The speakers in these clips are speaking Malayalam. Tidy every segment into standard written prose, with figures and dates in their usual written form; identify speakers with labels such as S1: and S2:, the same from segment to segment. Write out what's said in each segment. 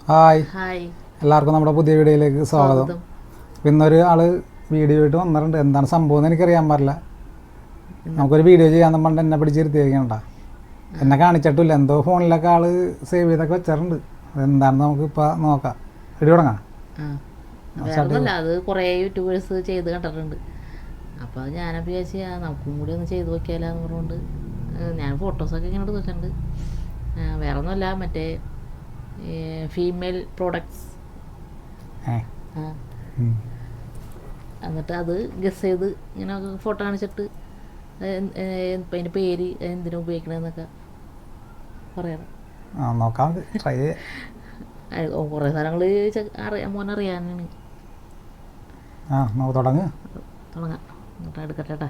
S1: Hi,
S2: hi.
S1: എല്ലാവർക്കും നമ്മുടെ പുതിയ വീഡിയോയിലേക്ക് സ്വാഗതം. ഇന്നൊരു ആള് വീഡിയോ ആയിട്ട് വന്നിട്ടുണ്ട്. എന്താണ് സംഭവം എന്ന് എനിക്കറിയാൻ പാടില്ല. നമുക്കൊരു വീഡിയോ ചെയ്യാൻ പറഞ്ഞിട്ട് എന്നെ പിടിച്ചിരുത്തിയേക്കണ്ട. എന്നെ കാണിച്ചിട്ടില്ല, എന്തോ ഫോണിലൊക്കെ ആള് സേവ് ചെയ്തൊക്കെ വെച്ചിട്ടുണ്ട്. അതെന്താണെന്ന് നമുക്ക് ഇപ്പോൾ നോക്കാം. വീഡിയോ തുടങ്ങാം.
S2: വേറൊന്നുമല്ല, അത് കുറേ യൂട്യൂബേഴ്സ് ചെയ്ത് കണ്ടിട്ടുണ്ട്. അപ്പോൾ അത് ഞാനപ്പോൾ വിചാരിച്ച് നമുക്കും കൂടി ഒന്ന് ചെയ്ത് നോക്കിയാലെന്ന് പറഞ്ഞുകൊണ്ട് ഞാൻ ഫോട്ടോസൊക്കെ ഇങ്ങനെ എടുത്ത് വെച്ചിട്ടുണ്ട്. വേറെ ഒന്നുമല്ല, മറ്റേ ഫീമെയിൽ പ്രോഡക്ട്സ്. എന്നിട്ട് അത് ഗസ് ചെയ്ത് ഇങ്ങനെ ഫോട്ടോ കാണിച്ചിട്ട് അതിൻ്റെ പേര് എന്തിനാ ഉപയോഗിക്കണമെന്നൊക്കെ പറയണം.
S1: നോക്കാം, ട്രൈ ചെയ്യാം.
S2: കുറേ സ്ഥലങ്ങൾ മോനറിയാനാണ്.
S1: തുടങ്ങാം.
S2: എന്നിട്ട് എടുക്കട്ടെ.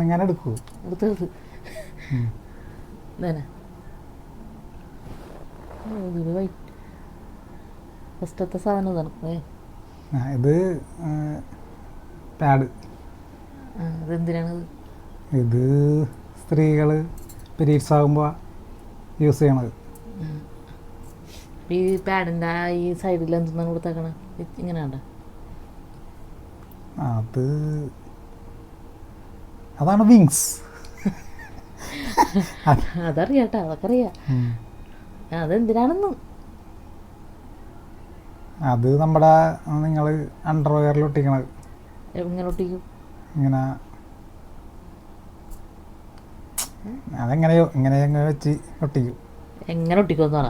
S1: എങ്ങനെ എടുക്കൂ?
S2: എടുത്തത് തന്നെ ഫസ്റ്റത്തെ സാധനം ഇതാണ്.
S1: ഇത് പാഡ്.
S2: ഇതെന്തിനാണത്?
S1: ഇത് സ്ത്രീകൾ പീരീഡ്സ് ആകുമ്പോൾ യൂസ് ചെയ്യണത്.
S2: ഈ പാഡിൻ്റെ ഈ സൈഡിൽ എന്തെന്നാണ് കൊടുത്തേക്കണേ? ഇങ്ങനെ വേണ്ട,
S1: അതാണ് വിങ്സ്.
S2: അതറിയാട്ടോ, അതൊക്കെ അറിയാം. അതെന്തിനാണെന്ന്?
S1: അത് നമ്മുടെ നിങ്ങൾ അണ്ടർവെയറിൽ ഒട്ടിക്കണത്.
S2: എങ്ങനെ ഒട്ടിക്കും?
S1: ഇങ്ങനെ അതെങ്ങനെയോ ഇങ്ങനെ വെച്ച് ഒട്ടിക്കും.
S2: എങ്ങനെ ഒട്ടിക്കുമെന്ന് പറ.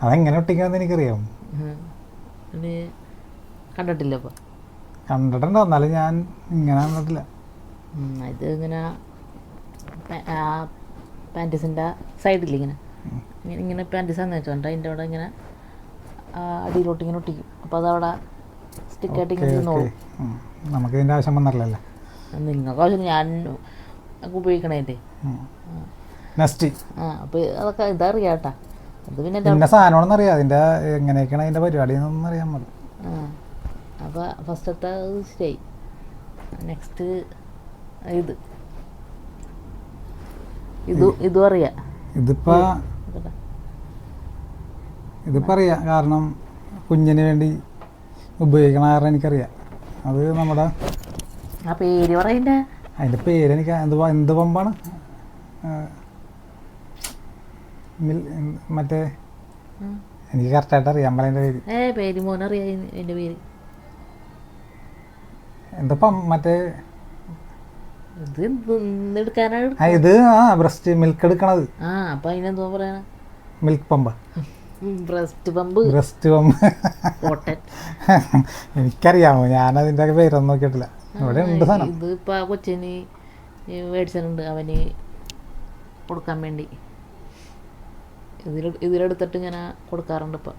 S1: അതെങ്ങനെ ഒട്ടിക്കാമെന്ന് എനിക്കറിയാം.
S2: കണ്ടിട്ടില്ല. അപ്പോൾ
S1: കണ്ടിട്ടുണ്ടോ? എന്നാലും ഞാൻ ഇങ്ങനെ കണ്ടിട്ടില്ല.
S2: ഇത് ഇങ്ങനെ പാൻറ്റീസിൻ്റെ സൈഡിൽ ഇങ്ങനെ ഇങ്ങനെ പാൻറ്റീസാന്ന് വെച്ചോണ്ട് അതിൻ്റെ അവിടെ ഇങ്ങനെ അടിയിലോട്ട് ഇങ്ങനെ ഒട്ടിക്കും. അപ്പോൾ അതവിടെ സ്റ്റിക്കായിട്ട് ഇങ്ങനെ ഇരുന്നോളും.
S1: നമുക്ക് ഇതിൻ്റെ ആവശ്യം വന്നില്ലല്ലേ?
S2: നിങ്ങൾക്ക് ആവശ്യം ഞാൻ ഉപയോഗിക്കണേൻ്റെ. അപ്പോൾ അതൊക്കെ ഇതറിയാട്ടാ. അത് പിന്നെ
S1: സാധനമാണെന്ന് അറിയാം. അതിൻ്റെ എങ്ങനെയൊക്കെയാണ് അതിൻ്റെ പരിപാടി എന്നൊന്നും അറിയാൻ മതി.
S2: അപ്പോൾ ഫസ്റ്റത്തെ ശരിയായി. നെക്സ്റ്റ് ഇതും അറിയാം.
S1: ഇതിപ്പോൾ അറിയാം, കാരണം കുഞ്ഞിന് വേണ്ടി ഉപയോഗിക്കണ കാരണം എനിക്കറിയാം. അത് നമ്മുടെ
S2: ആ പേര് പറയണ്ടേ?
S1: അതിൻ്റെ പേര് എനിക്ക് എന്ത് പമ്പാണ്? മറ്റേ എനിക്ക് കറക്റ്റായിട്ട് അറിയാൻ അതിൻ്റെ പേര്.
S2: പേര് മോനറിയാം. അതിൻ്റെ പേര്
S1: എന്താ മറ്റേ
S2: ഇത്
S1: ബ്രസ്റ്റ് മിൽക്ക് എടുക്കണത്.
S2: അപ്പൊ അതിനെന്തോ പറയണ?
S1: Milk pump.
S2: Breast pump.
S1: എനിക്കറിയാമോ? ഞാനതിൻ്റെ പേരൊന്നും നോക്കിയിട്ടില്ല. ഇവിടെ ഉണ്ട് സാധനം.
S2: ഇത് ഇപ്പൊ കൊച്ചിന് മേടിച്ചിട്ടുണ്ട് അവന് കൊടുക്കാൻ വേണ്ടി. ഇതിലെടുത്തിട്ട് ഞാൻ കൊടുക്കാറുണ്ട് ഇപ്പൊ.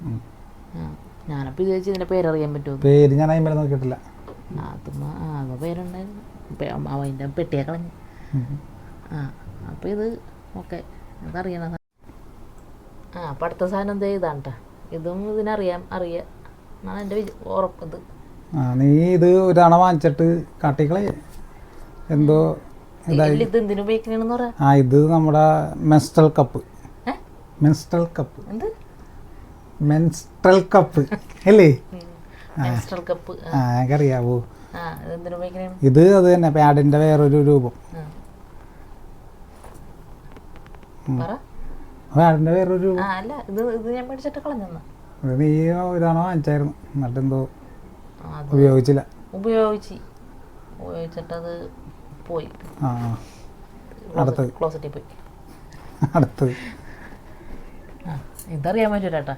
S2: ഞാനപ്പോൾ വിചാരിച്ചു ഇതിന്റെ പേരറിയാൻ പറ്റുമോ?
S1: പേര് ഞാൻ അതിന്മേലെ നോക്കിയിട്ടില്ല.
S2: അത് പേരുണ്ടായിരുന്നു. അതിൻ്റെ പെട്ടിയെ കളഞ്ഞു. അപ്പോൾ ഇത് ഓക്കെ, അതറിയണം. അപ്പം അടുത്ത സാധനം എന്താ? ഇതാണ് കേട്ടോ. ഇതും ഇതിനറിയാം എന്നാണ് എൻ്റെ ഉറപ്പത്.
S1: നീ ഇത് ഒരാണ വാങ്ങിച്ചിട്ട് കാട്ടിക്കളെ എന്തോ
S2: ഇത് എന്തിനു ഉപയോഗിക്കണെന്ന് പറയാം.
S1: ഇത് നമ്മുടെ മെൻസ്ട്രൽ കപ്പ്. മെൻസ്ട്രൽ കപ്പ് അല്ലേ?
S2: മെൻസ്ട്രൽ കപ്പ്
S1: എനിക്കറിയാവോ? ഇത് അത് തന്നെ, പാഡിന്റെ വേറൊരു രൂപം. പാഡിന്റെ വേറൊരു രൂപം. നീ ഇതാണോ വാങ്ങിച്ചായിരുന്നു? എന്നിട്ടെന്തോ
S2: ഉപയോഗിച്ചിട്ടത് പോയി.
S1: അടുത്തത്
S2: ഇതറിയാൻ പറ്റൂലേട്ടാ.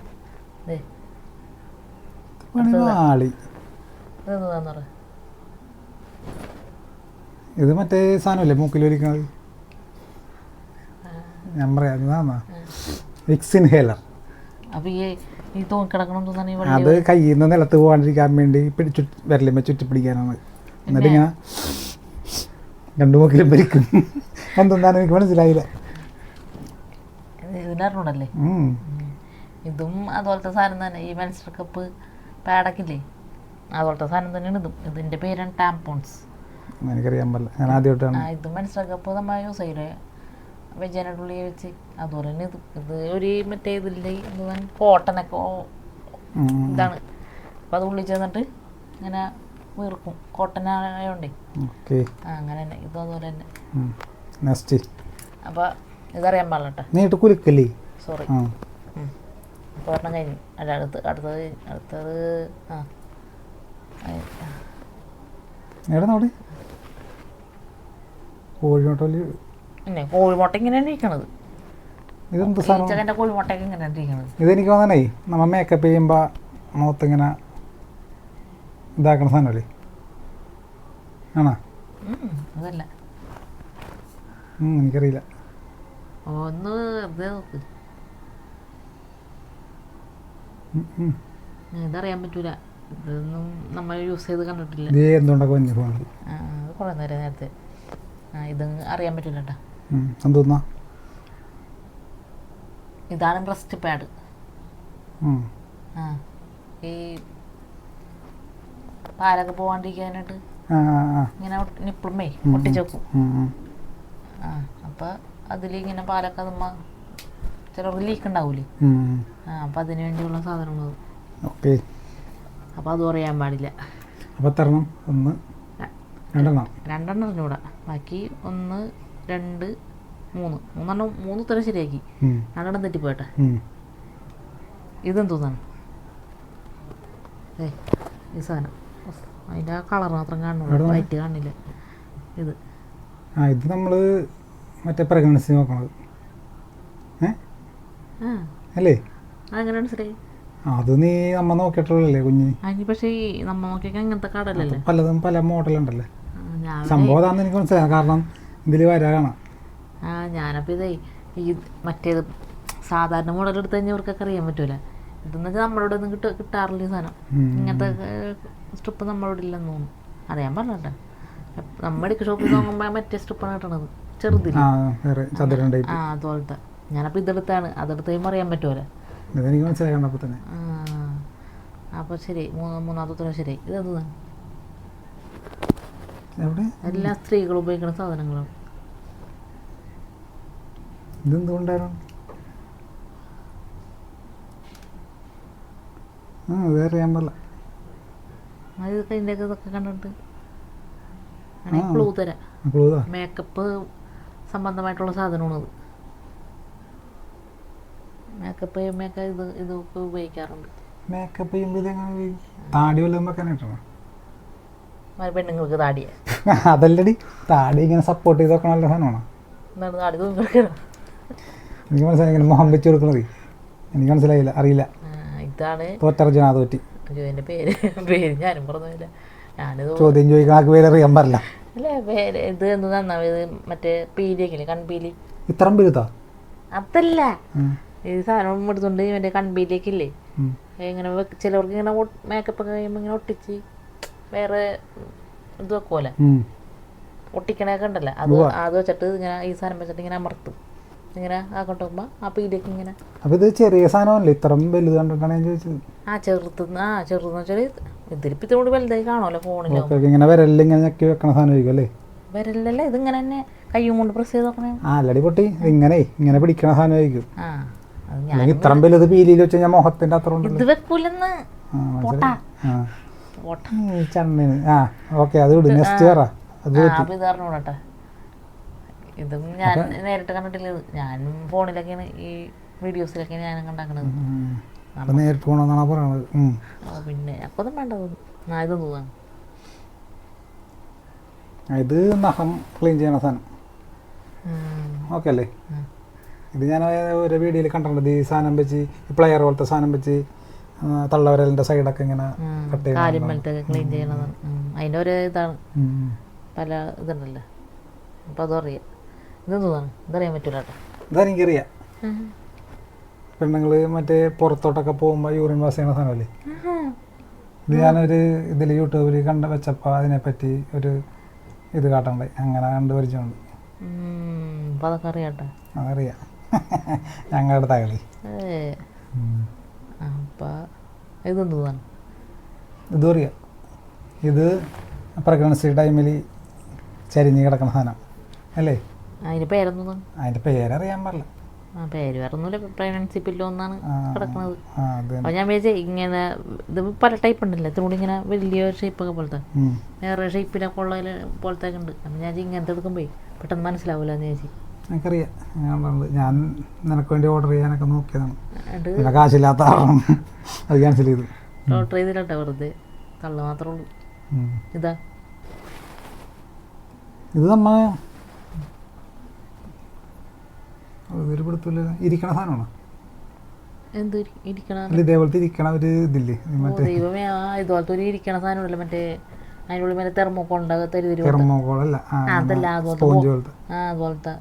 S1: ഇത് മറ്റേ സാധനമല്ലേ മൂക്കിൽ വലിക്കണത്? ഞാൻ പറയാം, വിക്സ് ഇൻഹേലർ. അത് കയ്യിൽ നിന്ന് നിലത്ത് പോകാണ്ടിരിക്കാൻ വേണ്ടി വിരലിന്മേ ചുറ്റി പിടിക്കാനാണ്. എന്നിട്ട് ഇങ്ങനെ രണ്ടു മൂക്കിലും ഭരിക്കും. എന്തെന്നാണ് എനിക്ക് മനസ്സിലായില്ല.
S2: ഇതിനറിഞ്ഞൂടല്ലേ? ഇതും അതുപോലത്തെ സാധനം തന്നെ. ഈ മെൻസ്ട്രൽ കപ്പ് പാഡൊക്കെ അതുപോലത്തെ സാധനം തന്നെയാണ് ഇതും. ഇതിൻ്റെ പേരാണ് ടാംപോൺസ്.
S1: എനിക്കറിയാൻ പറ്റില്ല, ഞാൻ ആദ്യമായിട്ടാണ്.
S2: ഇത് മെൻസ്ട്രൽ കപ്പ് നമ്മൾ യൂസ് ചെയ്യില്ലേ? വെജാനായിട്ട് ഉള്ളി വെച്ച് അതുപോലെ തന്നെ ഇത് ഒരു മറ്റേ ഇതില്ലേ എന്താണ് കോട്ടനൊക്കെ ഇതാണ് അപ്പം അത് ഉള്ളി ചേർന്നിട്ട് ഇങ്ങനെ വീർക്കും കോട്ടൺ ആയതുകൊണ്ടേ അങ്ങനെ തന്നെ ഇതും അതുപോലെ തന്നെ
S1: നെക്സ്റ്റ്
S2: അപ്പം ഇതറിയാൻ പാടില്ല
S1: നീട്ട് കുലുക്കല്ലേ
S2: സോറി അപ്പോൾ ഒരെണ്ണം കഴിഞ്ഞു അല്ല അടുത്തത്
S1: എവിടെ നോടെ കോഴിമുട്ടല്
S2: പിന്നെ കോഴിമുട്ട ഇങ്ങനെയാണ് ഇരിക്കണത്
S1: ഇതെന്ത് സാധനം
S2: ഉച്ചക്കൻ്റെ കോഴിമുട്ടയൊക്കെ ഇങ്ങനെയാണ് ഇരിക്കണത്
S1: ഇതെനിക്ക് തോന്നണേ നമ്മൾ മേക്കപ്പ് ചെയ്യുമ്പോൾ മുഖത്തിങ്ങനെ ഇതാക്കണ സാധനമല്ലേ ആണോ
S2: അതല്ല
S1: എനിക്കറിയില്ല
S2: ഒന്ന് വെറുതെ നോക്ക് ഇതറിയാൻ പറ്റൂല ഇതൊന്നും നമ്മൾ യൂസ് ചെയ്ത് കണ്ടിട്ടില്ല
S1: ഇത് എന്തുകൊണ്ടൊക്കെ വന്നു ഫോണിൽ
S2: അത് കുറേ നേരം നേരത്തെ ഇത് അറിയാൻ പറ്റൂല കേട്ടോ
S1: എന്തോന്നാ
S2: ഇതാണ് ബ്രസ്റ്റ് പാഡ് ഈ പാലൊക്കെ പോവാണ്ടിരിക്കാനായിട്ട് ഇങ്ങനെ നിപ്പിളുമേ ഒട്ടിച്ചേക്കും അപ്പം അതിലിങ്ങനെ പാലൊക്കെ അതുമ്മ ചിലർക്ക് ലീക്ക് ഉണ്ടാവൂലേ അപ്പം അതിന് വേണ്ടിയുള്ള സാധനങ്ങളത് അപ്പം അതും അറിയാൻ പാടില്ല രണ്ടെണ്ണം അറിഞ്ഞൂടാ ബാക്കി 1 2 3 മൂന്ന് ഉത്തരം ശരിയാക്കി രണ്ടെണ്ണം തെറ്റിപ്പോട്ടെ ഇതെന്തോന്നാണ് ഈ സാധനം അതിൻ്റെ ആ കളർ മാത്രം കാണുള്ളൂ വൈറ്റ് കാണില്ല ഇത്
S1: ഇത് നമ്മൾ മറ്റേ പ്രഗ്നൻസി നോക്കണത് അല്ലേ
S2: അതെങ്ങനെ മനസ്സിലായി
S1: അത് നീ നമ്മ നോക്കിയിട്ടുള്ളല്ലേ കുഞ്ഞ്
S2: അതിന് പക്ഷേ ഈ നമ്മ നോക്കിയൊക്കെ അങ്ങനത്തെ കടലല്ലേ
S1: പലതും പല മോഡലുണ്ടല്ലേ സംഭവം അതാന്ന് എനിക്ക് മനസ്സിലായി കാരണം ഇതിൽ വരാനാണ്
S2: ഞാനപ്പോൾ ഇതേ ഈ മറ്റേത് സാധാരണ മോഡൽ എടുത്ത് കഴിഞ്ഞാൽ ഇവർക്കൊക്കെ അറിയാൻ പറ്റൂല ഇതെന്ന് വെച്ചാൽ നമ്മളോട് ഒന്നും കിട്ടാറില്ല ഈ സാധനം ഇങ്ങനത്തെ സ്ട്രിപ്പ് നമ്മളോട് ഇല്ലെന്ന് തോന്നുന്നു അറിയാൻ പറഞ്ഞിട്ടെ നമ്മൾ മെഡിക്കൽ ഷോപ്പിൽ നോക്കുമ്പോൾ മറ്റേ സ്ട്രിപ്പാണ് കിട്ടണത് ചെറുതില്ല അതുപോലത്തെ ഞാനപ്പോൾ ഇതെടുത്താണ് അതെടുത്ത് കഴിയുമ്പോൾ അറിയാൻ പറ്റുമല്ലോ അപ്പോൾ ശരി മൂന്നാമത്തെ ഉത്തരം ശരി ഇതെന്താണ് എല്ലാ സ്ത്രീകളും ഉപയോഗിക്കുന്ന സാധനങ്ങളാണ്
S1: ഇതെന്തുകൊണ്ടായിരുന്നു അറിയാൻ പാടില്ല
S2: അത് കഴിഞ്ഞൊക്കെ ഇതൊക്കെ കണ്ടിട്ട് ക്ലൂ തരാം മേക്കപ്പ് സംബന്ധമായിട്ടുള്ള സാധനമാണത് മേക്കപ്പ് ചെയ്യുമ്പോഴൊക്കെ ഇതൊക്കെ ഉപയോഗിക്കാറുണ്ട്
S1: മേക്കപ്പ് ചെയ്യുമ്പോൾ താടി വല്ലതുമ്പോൾ
S2: പെണ്ണുങ്ങൾക്ക് താടിയ
S1: അതല്ലടി താടി ഇങ്ങനെ സപ്പോർട്ട് ചെയ്ത് നോക്കണ നല്ല സാധനമാണോ
S2: താടി തൂക്കി
S1: എനിക്ക് മനസ്സിലായി ഇങ്ങനെ മുഖം വെച്ച് കൊടുക്കണത് എനിക്ക് മനസ്സിലായില്ല അറിയില്ല
S2: ഇതാണ്
S1: തോറ്റർജുന തോറ്റി
S2: എൻ്റെ പേര് ഞാനും പറഞ്ഞില്ല ഞാനിത്
S1: ചോദ്യം ചോദിക്കാൻ ആൾക്ക് പേര് അറിയാൻ പാടില്ല
S2: അല്ലേ പേര് ഇത് എന്ത് നന്നാവും ഇത് മറ്റേ പീലിയൊക്കെ കൺപീലി
S1: ഇത്രയും പേരുതാ
S2: അതല്ല ഈ സാധനം എടുത്തുകൊണ്ട് മറ്റേ കൺപീലിയൊക്കെ ഇങ്ങനെ ചിലവർക്ക് ഇങ്ങനെ മേക്കപ്പ് ഒക്കെ കഴിയുമ്പോൾ ഇങ്ങനെ ഒട്ടിച്ച് വേറെ ഇത് വെക്കുമല്ലേ ഒട്ടിക്കണൊക്കെ ഉണ്ടല്ലോ അത് വെച്ചിട്ട് ഇങ്ങനെ ഈ സാധനം വെച്ചിട്ട് ഇങ്ങനെ അമർത്തും ഇങ്ങനെ ആക്കോട്ട് പോകുമ്പോൾ ആ പീലിയൊക്കെ ഇങ്ങനെ
S1: അപ്പോൾ ഇത് ചെറിയ സാധനമല്ലേ ഇത്രയും വലുത് കണ്ടിട്ടാണ് ഞാൻ ചോദിച്ചത്
S2: ചെറുതെന്ന് വെച്ചാൽ ഇതിലിപ്പോൾ ഇതുകൊണ്ട് വലുതായി കാണുമല്ലോ ഫോണിലോ
S1: ഇങ്ങനെ വിരലിങ്ങനെ ഞെക്കി വെക്കണ സാധനമായിരിക്കും അല്ലേ
S2: വിരലല്ലേ ഇതിങ്ങനെ തന്നെ കയ്യും കൊണ്ട് പ്രസ് ചെയ്ത് നോക്കണേ
S1: അല്ലടി പൊട്ടി ഇങ്ങനെ പിടിക്കണ സാധനമായിരിക്കും ഇത്രയും വലുത് പീലിയിൽ വെച്ച് കഴിഞ്ഞാൽ മുഖത്തിന്റെ അത്ര
S2: ഇത് വെക്കൂലെന്ന്
S1: ചണ്ണിന് ഓക്കെ അത് വിടും നെക്സ്റ്റ് പറ അത്
S2: ഇത് അറിഞ്ഞൂടട്ടെ ഇതും ഞാൻ നേരിട്ട് കണ്ടിട്ടില്ല ഞാൻ ഫോണിലൊക്കെയാണ് ഈ വീഡിയോസിലൊക്കെയാണ് ഞാനും കണ്ടാക്കണത്
S1: നേരിട്ട് പോകണമെന്നാണ് പറയണത്
S2: പിന്നെ അപ്പൊന്നും വേണ്ടത് ഇതും തോന്നാണ്
S1: ഇത് നഖം ക്ലീൻ ചെയ്യണ സാധനം ഓക്കെ അല്ലേ ഇത് ഞാൻ ഒരു വീഡിയോയിൽ കണ്ടിട്ടുണ്ട് ഈ സാധനം വെച്ച് ഈ പ്ലെയർ പോലത്തെ സാധനം വെച്ച് തള്ളവരലിൻ്റെ സൈഡൊക്കെ ഇങ്ങനെ കട്ട്
S2: ചെയ്യണം ക്ലീൻ ചെയ്യണതാണ് അതിൻ്റെ ഒരു ഇതാണ് പല ഇതുണ്ടല്ലോ അപ്പോൾ അതും അറിയാം ഇതെന്താണ് ഇതറിയാൻ പറ്റൂല കേട്ടോ
S1: ഇതെനിക്കറിയാം പെണ്ണുങ്ങൾ മറ്റേ പുറത്തോട്ടൊക്കെ പോകുമ്പോൾ യൂറിൻ പാസ് ചെയ്യണ സാധനമല്ലേ ഇത് ഞാനൊരു ഇതിൽ യൂട്യൂബിൽ വെച്ചപ്പോൾ അതിനെപ്പറ്റി ഒരു ഇത് കാട്ടണ്ടായി അങ്ങനെ കണ്ട് പരിചയമുണ്ട്
S2: അപ്പോൾ അതൊക്കെ അറിയാട്ടെ
S1: അതറിയാം ഞങ്ങളുടെ തകളി
S2: അപ്പം ഇതെന്താണ്
S1: ഇതും അറിയാം ഇത് പ്രഗ്നൻസി ടൈമിൽ ചരിഞ്ഞ് കിടക്കുന്ന സാധനം അല്ലേ
S2: അതിന് പേരൊന്നും
S1: അതിൻ്റെ പേരറിയാൻ പാടില്ല.
S2: പേര് വേറെ ഒന്നുമില്ല, പ്രഗ്നൻസി പില്ലോ ഒന്നാണ് കിടക്കുന്നത്.
S1: അത്
S2: അപ്പോൾ ഞാൻ വിചാരിച്ചേ ഇങ്ങനെ ഇത് പല ടൈപ്പ് ഉണ്ടല്ലോ, ഇതുകൂടി ഇങ്ങനെ വലിയ ഷേപ്പൊക്കെ പോലത്തെ വേറെ ഷേപ്പിലൊക്കെ ഉള്ള പോലത്തെ ഒക്കെ ഉണ്ട്. അപ്പം ഞാൻ ഇങ്ങനത്തെ എടുക്കുമ്പോൾ പെട്ടെന്ന് മനസ്സിലാവില്ല എന്ന് ചോദിച്ചു.
S1: എനിക്കറിയാം, ഞാൻ നിനക്ക് വേണ്ടി ഓർഡർ ചെയ്യാനൊക്കെ നോക്കിയതാണ്. പിന്നെ കാശില്ലാത്ത അത് ക്യാൻസൽ ചെയ്തു.
S2: ഓർഡർ ചെയ്തില്ലട്ടോ, വെറുതെ കള്ള് മാത്രമേ ഉള്ളൂ. ഇതാ
S1: ഇത് നമ്മ ഒരു പിടുത്തില്ല ഇരിക്കണ സാധനമാണോ?
S2: എന്ത് ഇരിക്കണ?
S1: ഇതേപോലത്തെ ഇരിക്കണ ഒരു ഇതില്ലേ
S2: ദൈവമേ, ഇതുപോലത്തെ ഒരു ഇരിക്കണ സാധനം ഉണ്ടല്ലോ, മറ്റേ അതിനുള്ളിൽ മറ്റേ തെർമോക്കോളിൻ്റെ
S1: തെർമോക്കോളല്ല,
S2: അതല്ല,
S1: സ്പോഞ്ച് പോലത്തെ.
S2: അതുപോലത്തെ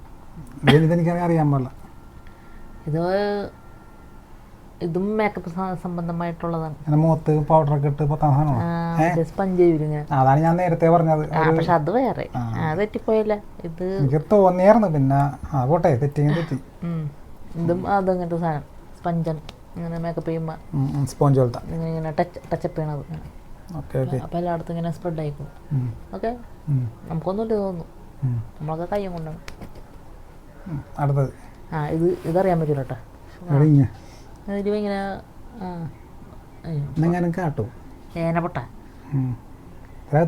S1: എനിക്ക് അറിയാൻ പാടില്ല.
S2: ഇതും മേക്കപ്പ് സംബന്ധമായിട്ടുള്ളതാണ്.
S1: മുഖത്ത് പൗഡറൊക്കെ ഇട്ട് പൊത്താൻ സാധനമാണ്.
S2: സ്പഞ്ച്
S1: അതാണ് ഞാൻ നേരത്തെ പറഞ്ഞത്.
S2: പക്ഷെ അത് വേറെ, തെറ്റിപ്പോയല്ല. ഇത്
S1: എനിക്ക് തോന്നിയായിരുന്നു, പിന്നെ പോട്ടെ, തെറ്റി.
S2: ഇതും അതങ്ങനത്തെ സാധനം, സ്പഞ്ചൻ ഇങ്ങനെ മേക്കപ്പ് ചെയ്യുമ്പോൾ
S1: സ്പോഞ്ച് പോലത്തെ
S2: ഇങ്ങനെ ടച്ചപ്പ് ചെയ്യണത്. അപ്പം എല്ലായിടത്തും ഇങ്ങനെ സ്പ്രെഡ് ആയിക്കും. ഓക്കെ, നമുക്കൊന്നുമില്ല തോന്നുന്നു, നമ്മളൊക്കെ കയ്യും കൊണ്ടാണ്.
S1: അടുത്തത്
S2: ഇതറിയാൻ പറ്റൂല കേട്ടോ. ഇതിൽ ഇങ്ങനെ
S1: കാട്ടും
S2: ഏനപ്പൊട്ട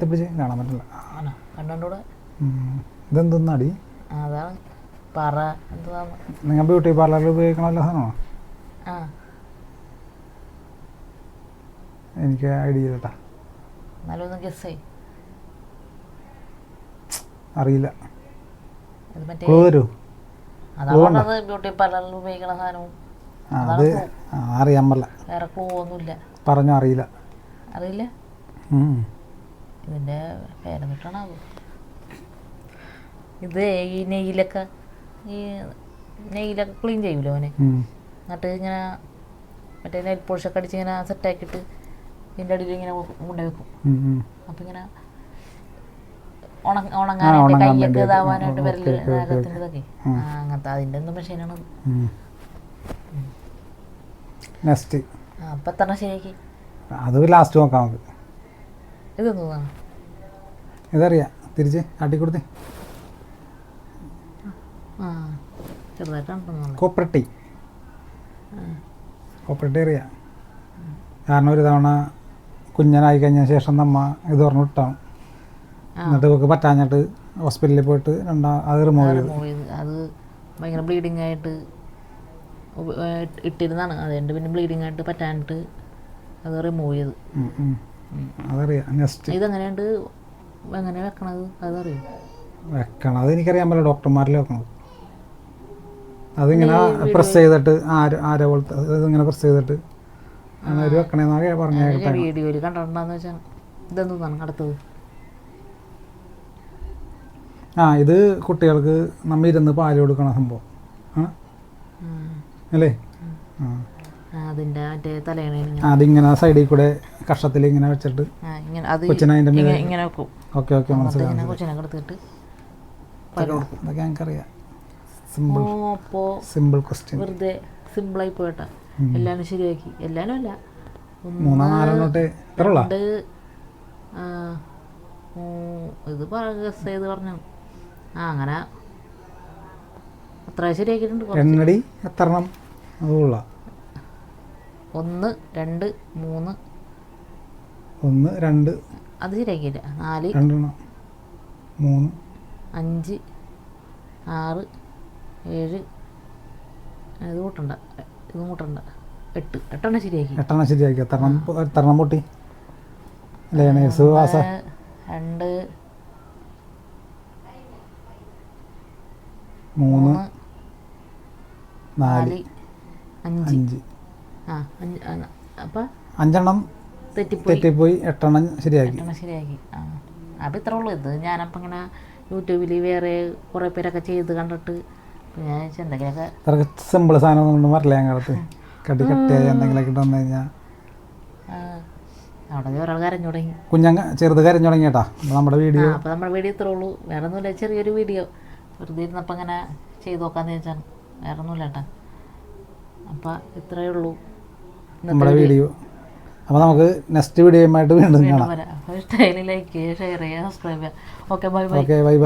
S1: പിടിച്ച് കാണാൻ പറ്റില്ല.
S2: കണ്ടൂടെ?
S1: ഇതെന്തൊന്നടി?
S2: അതാണ് പറ. എന്താണ്
S1: നിങ്ങൾ ബ്യൂട്ടി പാർലറിൽ ഉപയോഗിക്കണ വല്ല സാധനമാണോ? എനിക്ക് ഐഡിയ ഇല്ല.
S2: നല്ലൊന്ന് ഗസ് ചെയ്.
S1: അറിയില്ല.
S2: അതാണ് ബ്യൂട്ടി പാർലറിൽ ഉപയോഗിക്കണ സാധനവും.
S1: അത് അറിയാൻ പറ്റില്ല.
S2: വേറെ ക്ലൂ ഒന്നുമില്ല.
S1: പറഞ്ഞു അറിയില്ല.
S2: അറിയില്ല. ഇതിൻ്റെ പേരെന്നിട്ടാണാവോ? ഇത് ഈ നെയ്യിലൊക്കെ ക്ലീൻ ചെയ്യൂലോ അവനെ. എന്നിട്ട് ഇങ്ങനെ മറ്റേ നെയിൽ പോളിഷൊക്കെ അടിച്ച് ഇങ്ങനെ സെറ്റാക്കിയിട്ട് ഇതിൻ്റെ അടിയിൽ ഇങ്ങനെ കൊണ്ടുപോയി വെക്കും. അപ്പം ഇങ്ങനെ ഉണങ്ങാനായിട്ട് കൈയൊക്കെ ഇതാവാനായിട്ട് വരല് നഖത്തിൻ്റെ ഇതൊക്കെ അങ്ങനത്തെ അതിൻ്റെ ഒന്നും മെഷീനാണത്.
S1: നെക്സ്റ്റ്
S2: അപ്പം എത്ര ശരിയാക്കി?
S1: അത് ലാസ്റ്റ് നോക്കാം നമുക്ക്.
S2: ഇതെന്താണ്?
S1: ഇതറിയാം, തിരിച്ച് ആട്ടിക്കൊടുത്തേ.
S2: ചെറുതായിട്ടാണ്
S1: കോപ്പറട്ടി അറിയാം. കാരണം ഒരു തവണ കുഞ്ഞനായി കഴിഞ്ഞ ശേഷം നമ്മ ഇത് പറഞ്ഞു വിട്ടാണ്. എന്നിട്ട് ഇവർക്ക് പറ്റാഞ്ഞിട്ട് ഹോസ്പിറ്റലിൽ പോയിട്ട് അത് റിമൂവ് ചെയ്തു.
S2: അത് ഭയങ്കര ബ്ലീഡിങ് ആയിട്ട് ഇട്ടിരുന്നാണ്. അതുകൊണ്ട് പിന്നെ ബ്ലീഡിങ് ആയിട്ട് പറ്റാനിട്ട് അത് റിമൂവ് ചെയ്ത്.
S1: അതറിയാം. നെക്സ്റ്റ്
S2: ഇതെങ്ങനെയുണ്ട്, എങ്ങനെ വെക്കണത് അതറിയും?
S1: വെക്കണത് എനിക്കറിയാൻ പറ്റില്ല, ഡോക്ടർമാരിൽ വെക്കണത്. അതിങ്ങനെ പ്രസ് ചെയ്തിട്ട് ആരെ പോലത്തെ ഇതിങ്ങനെ പ്രസ് ചെയ്തിട്ട് അങ്ങനെ ഒരു വെക്കണേന്നാണ് പറഞ്ഞ
S2: വീഡിയോയിൽ കണ്ടിട്ടുണ്ടെന്ന് വെച്ചാൽ. ഇതെന്താണ് അടുത്തത്?
S1: ഇത് കുട്ടികൾക്ക് നമ്മ ഇരുന്ന് പാല് കൊടുക്കണ സംഭവം അല്ലേ?
S2: അതിൻ്റെ മറ്റേ തലയണ
S1: അതിങ്ങനെ സൈഡിൽ കൂടെ കഷത്തിൽ ഇങ്ങനെ വെച്ചിട്ട് കൊച്ചിനെ അതിൻ്റെ മേലെ
S2: ഇങ്ങനെ വെക്കും.
S1: ഓക്കെ മനസ്സിലായി.
S2: കൊച്ചിനെ കൊടുത്തിട്ട്
S1: അതൊക്കെ ഞങ്ങൾക്കറിയാം.
S2: Simple question. വെറുതെ സിമ്പിളായി പോയിട്ടാ. എല്ലാവരും ശരിയാക്കി. എല്ലാവരും അല്ല,
S1: 3-4
S2: ഇത് ഗസ് ചെയ്ത് പറഞ്ഞു. അങ്ങനെ അത്ര ശരിയാക്കിയിട്ടുണ്ട്.
S1: എണ്ണടി എത്രണ്ണം? അതുള്ള
S2: 1 2 3
S1: 1 2
S2: അത് ശരിയാക്കിയില്ല. 4
S1: 3
S2: 5 6 7 ഇത് കൂട്ടണ്ട, ഇതും കൂട്ടണ്ട. 8 ശരിയാക്കി.
S1: 8 ശരിയാക്കി. എത്രണ്ണം പൊട്ടി? 2 3 4 5
S2: അപ്പം
S1: 5 തെറ്റിപ്പോയി. 8 ശരിയാക്കി.
S2: അപ്പം ഇത്രേ ഉള്ളൂ. ഇത് ഞാനപ്പം ഇങ്ങനെ യൂട്യൂബിൽ വേറെ കുറേ പേരൊക്കെ ചെയ്ത് കണ്ടിട്ട് ഞാൻ എന്തെങ്കിലുമൊക്കെ
S1: ഇത്രയൊക്കെ സിമ്പിൾ സാധനം കൊണ്ട് മറില്ല ഞങ്ങളടുത്ത്. കട്ടിയായി എന്തെങ്കിലുമൊക്കെ ഇട്ട് വന്നു കഴിഞ്ഞാൽ
S2: അവിടെ ഒരാൾ കരഞ്ഞു തുടങ്ങി.
S1: ചെറുത് കരഞ്ഞു തുടങ്ങി കേട്ടാ. നമ്മുടെ വീഡിയോ
S2: ഇത്രേ ഉള്ളൂ. വേറെ ഒന്നുമില്ല, ചെറിയൊരു വീഡിയോ വെറുതെ ഇരുന്നപ്പോൾ ഇങ്ങനെ ചെയ്ത് നോക്കാമെന്ന് ചോദിച്ചാണ്. വേറെ ഒന്നുമില്ല കേട്ടാ. അപ്പം ഇത്രയേ ഉള്ളൂ
S1: നമ്മുടെ വീഡിയോ. അപ്പോൾ നമുക്ക് നെക്സ്റ്റ് വീഡിയോയുമായിട്ട് വീണ്ടും കാണാം.
S2: ഇഷ്ടമായി ലൈക്ക് ചെയ്യുക, ഷെയർ ചെയ്യുക, സബ്സ്ക്രൈബ് ചെയ്യുക. Okay, by.